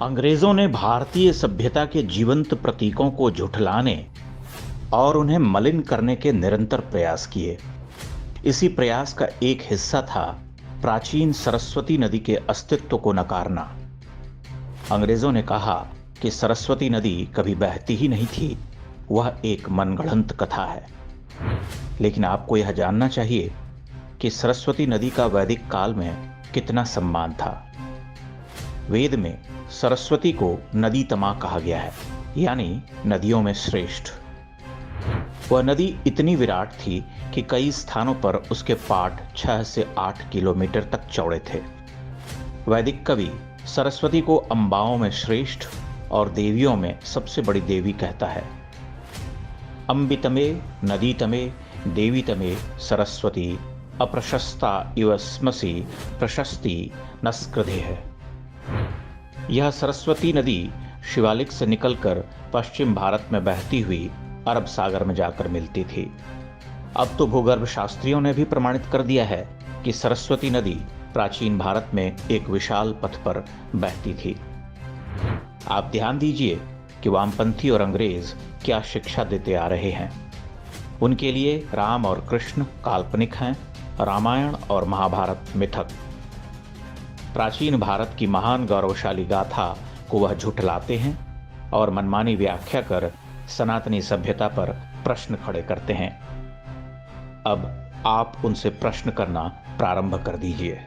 अंग्रेजों ने भारतीय सभ्यता के जीवंत प्रतीकों को झुठलाने और उन्हें मलिन करने के निरंतर प्रयास किए। इसी प्रयास का एक हिस्सा था प्राचीन सरस्वती नदी के अस्तित्व को नकारना। अंग्रेजों ने कहा कि सरस्वती नदी कभी बहती ही नहीं थी, वह एक मनगढ़ंत कथा है। लेकिन आपको यह जानना चाहिए कि सरस्वती नदी का वैदिक काल में कितना सम्मान था। वेद में सरस्वती को नदी तमा कहा गया है, यानी नदियों में श्रेष्ठ। वह नदी इतनी विराट थी कि कई स्थानों पर उसके पाट 6 से 8 किलोमीटर तक चौड़े थे। वैदिक कवि सरस्वती को अंबाओं में श्रेष्ठ और देवियों में सबसे बड़ी देवी कहता है। अंबितमे नदीतमे देवीतमे सरस्वती अप्रशस्ता इव स्मसि प्रशस्ति नस्कृधे है। यह सरस्वती नदी शिवालिक से निकलकर पश्चिम भारत में बहती हुई अरब सागर में जाकर मिलती थी। अब तो भूगर्भ शास्त्रियों ने भी प्रमाणित कर दिया है कि सरस्वती नदी प्राचीन भारत में एक विशाल पथ पर बहती थी। आप ध्यान दीजिए कि वामपंथी और अंग्रेज क्या शिक्षा देते आ रहे हैं। उनके लिए राम और कृष्ण काल्पनिक हैं, रामायण और महाभारत मिथक। प्राचीन भारत की महान गौरवशाली गाथा को वह झुठलाते हैं और मनमानी व्याख्या कर सनातनी सभ्यता पर प्रश्न खड़े करते हैं। अब आप उनसे प्रश्न करना प्रारंभ कर दीजिए।